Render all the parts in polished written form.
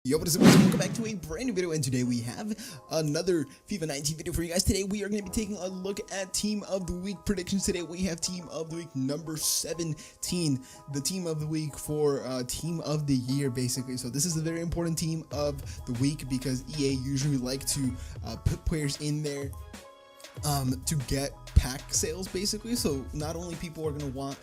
Yo, what is up guys? Welcome back to a brand new video, and today we have another FIFA 19 video for you guys. Today we are going to be taking a look at Team of the Week predictions. Today we have Team of the Week number 17, the Team of the Week for Team of the Year basically. So this is a very important Team of the Week because EA usually like to put players in there to get pack sales basically. So not only people are going to want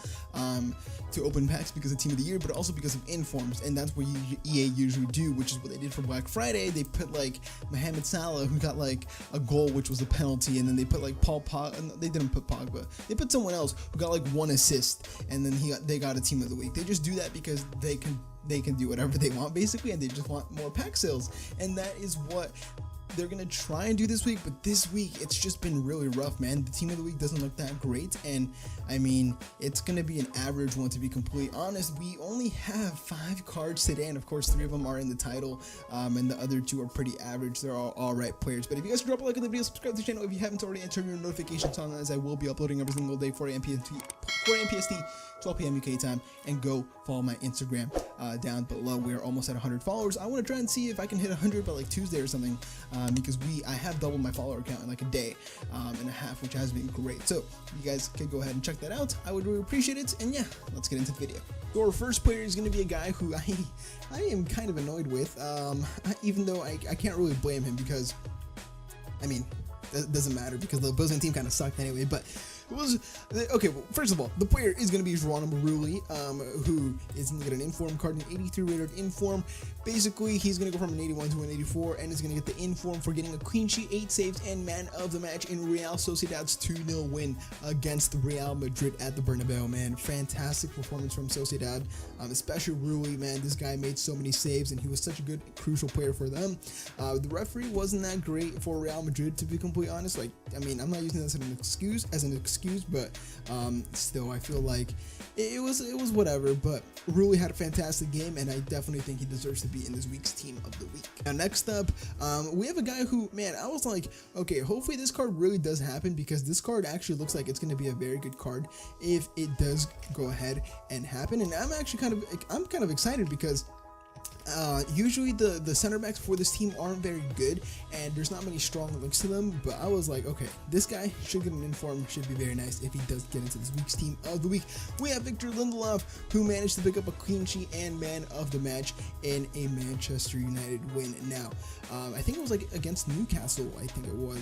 to open packs because of Team of the Year, but also because of informs, and that's what EA usually do, which is what they did for Black Friday. They put like Mohamed Salah, who got like a goal which was a penalty, and then they put like they didn't put Pogba, they put someone else who got like 1 assist, and then they got a Team of the Week. They just do that because they can do whatever they want basically, and they just want more pack sales, and that is what they're gonna try and do this week. But this week it's just been really rough, man. The Team of the Week doesn't look that great, and I mean, it's gonna be an average one, to be completely honest. We only have 5 cards today, and of course 3 of them are in the title, and the other 2 are pretty average. They're all right players. But if you guys drop a like on the video, subscribe to the channel if you haven't already, and turn your notifications on, as I will be uploading every single day, 4 a.m. PST, 12 p.m. UK time. And go follow my Instagram down below. We are almost at 100 followers. I want to try and see if I can hit 100 by like Tuesday or something, because I have doubled my follower count in like a day and a half, which has been great. So you guys can go ahead and check that out. I would really appreciate it. And yeah, let's get into the video. So our first player is going to be a guy who I am kind of annoyed with, even though I can't really blame him, because I mean, that doesn't matter because the opposing team kind of sucked anyway. But it was okay. Well, first of all, the player is going to be RULLI, who is going to get an inform card, an 83 rated inform. Basically, he's going to go from an 81 to an 84, and is going to get the inform for getting a clean sheet, 8 saves, and man of the match in Real Sociedad's 2-0 win against Real Madrid at the Bernabeu. Man, fantastic performance from Sociedad, especially RULLI. Man, this guy made so many saves, and he was such a good, crucial player for them. The referee wasn't that great for Real Madrid, to be completely honest. Like, I mean, I'm not using this as an excuse, but still, I feel like it was whatever. But RULLI had a fantastic game, and I definitely think he deserves to be in this week's Team of the Week. Now, next up, we have a guy who, man, I was like, okay, hopefully this card really does happen, because this card actually looks like it's going to be a very good card if it does go ahead and happen. And I'm actually kind of excited, because usually the center backs for this team aren't very good, and there's not many strong links to them. But I was like, okay, this guy should get an inform, should be very nice if he does get into this week's Team of the Week. We have LINDELOF, who managed to pick up a clean sheet and man of the match in a Manchester United win. Now, I think it was like against Newcastle, I think it was.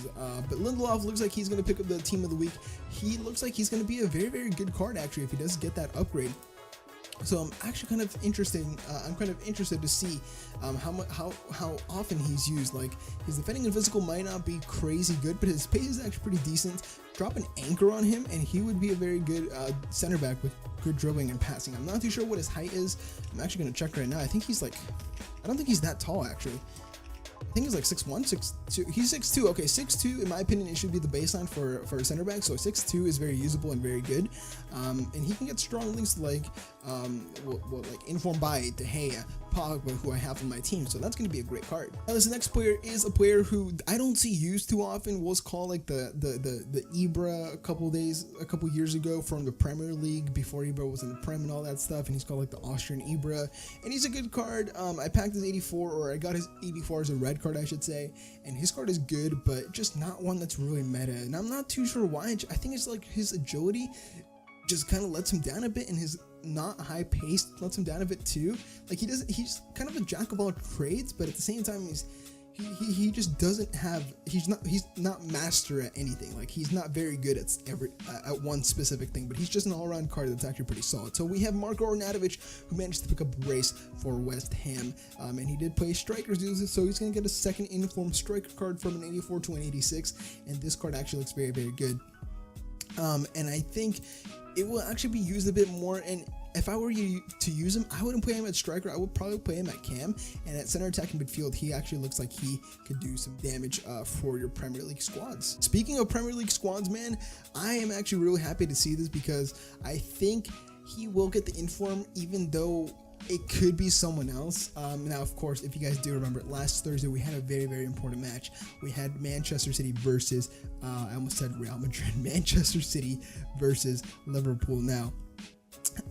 But LINDELOF looks like he's going to pick up the Team of the Week. He looks like he's going to be a very, very good card actually if he does get that upgrade. So I'm actually kind of interested. I'm kind of interested to see how often he's used. Like, his defending and physical might not be crazy good, but his pace is actually pretty decent. Drop an anchor on him, and he would be a very good center back with good dribbling and passing. I'm not too sure what his height is. I'm actually gonna check right now. I think he's like, I don't think he's that tall actually. I think he's like 6'1", 6'2". He's 6'2". Okay, 6'2", in my opinion, it should be the baseline for a center back. So 6'2" is very usable and very good. And he can get strong links like like inform by De Gea, Pogba, who I have on my team. So that's going to be a great card. Now, this next player is a player who I don't see used too often. Was called like the Ibra a couple years ago from the Premier League, before Ibra was in the Prem and all that stuff. And he's called like the Austrian Ibra, and he's a good card. I packed his 84, or I got his 84 as a red card, I should say, and his card is good, but just not one that's really meta, and I'm not too sure why. I think it's like his agility just kind of lets him down a bit, and his not high pace lets him down a bit too. Like, he's kind of a jack of all trades, but at the same time he just doesn't have, he's not master at anything. Like, he's not very good at one specific thing, but he's just an all-around card that's actually pretty solid. So we have Arnautovic, who managed to pick up a brace for West Ham, and he did play strikers, so he's going to get a second inform striker card from an 84 to an 86, and this card actually looks very, very good. And I think it will actually be used a bit more, and if I were to use him, I wouldn't play him at striker. I would probably play him at cam, and at center attacking midfield, he actually looks like he could do some damage for your Premier League squads. Speaking of Premier League squads, man, I am actually really happy to see this, because I think he will get the inform, even though it could be someone else. Now, of course, if you guys do remember, last Thursday we had a very, very important match. We had Manchester City versus, I almost said Real Madrid, Manchester City versus Liverpool. Now,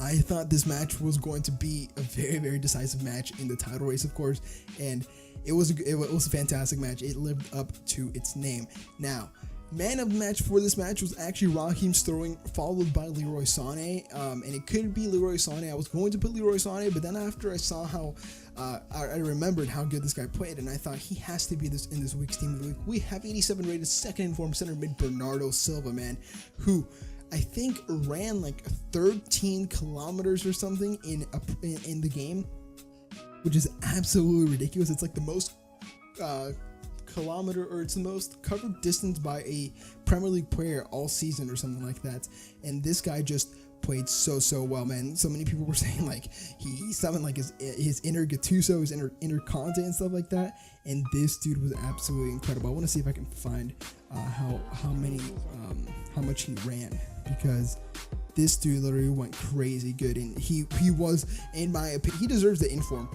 I thought this match was going to be a very, very decisive match in the title race, of course, and it was a fantastic match. It lived up to its name. Now, man of the match for this match was actually Raheem Sterling, followed by Leroy Sané, and it could be Leroy Sané. I was going to put Leroy Sané, but then after I saw how I remembered how good this guy played, and I thought he has to be in this week's team of the week. We have 87 rated second informed center mid Bernardo Silva, man, who I think ran like 13 kilometers or something in the game, which is absolutely ridiculous. It's like the most kilometer, or it's the most covered distance by a Premier League player all season or something like that. And this guy just played so well, man. So many people were saying like he summoned like his inner Gattuso, his inner Conte and stuff like that. And this dude was absolutely incredible. I want to see if I can find how much he ran, because this dude literally went crazy good, and he was, in my opinion, he deserves the inform.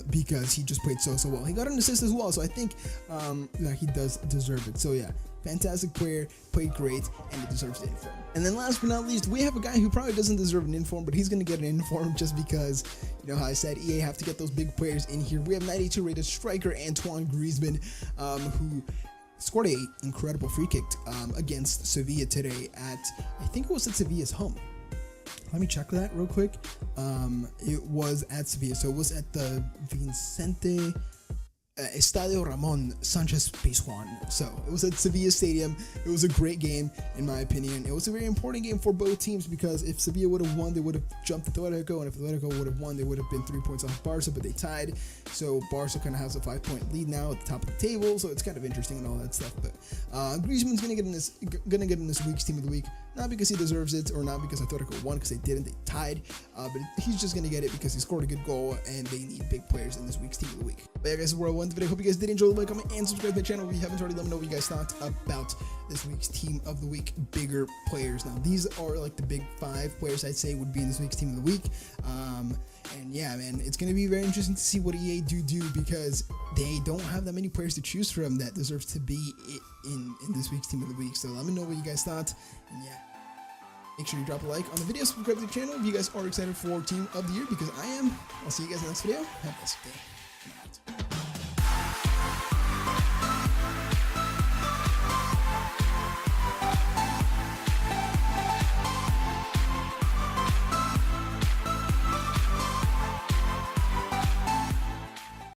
Because he just played so well. He got an assist as well, so I think that he does deserve it. So yeah, fantastic player, played great, and he deserves the inform. And then last but not least, we have a guy who probably doesn't deserve an inform, but he's going to get an inform just because, you know how I said EA have to get those big players in here. We have 92 rated striker Antoine Griezmann, who scored an incredible free kick against Sevilla today at, I think it was at Sevilla's home. Let me check that real quick. It was at Sevilla, so it was at the Vicente Estadio Ramon Sanchez Pizjuan. So it was at Sevilla Stadium. It was a great game, in my opinion. It was a very important game for both teams, because if Sevilla would have won, they would have jumped Atletico, and if Atletico would have won, they would have been 3 points off Barca, but they tied. So Barca kind of has a 5-point lead now at the top of the table, so it's kind of interesting and all that stuff. But Griezmann's gonna get in this week's team of the week, not because he deserves it, or not because Atletico won, because they didn't, they tied. But he's just gonna get it because he scored a good goal, and they need big players in this week's team of the week. But yeah, guys, we're all one video. Hope you guys did enjoy. Like, comment, and subscribe to the channel if you haven't already. Let me know what you guys thought about this week's team of the week bigger players. Now, these are like the big 5 players I'd say would be in this week's team of the week. And yeah, man, it's gonna be very interesting to see what EA do, because they don't have that many players to choose from that deserves to be in this week's team of the week. So let me know what you guys thought. And yeah, make sure you drop a like on the video, subscribe to the channel if you guys are excited for team of the year, because I am. I'll see you guys in the next video. Have a nice day.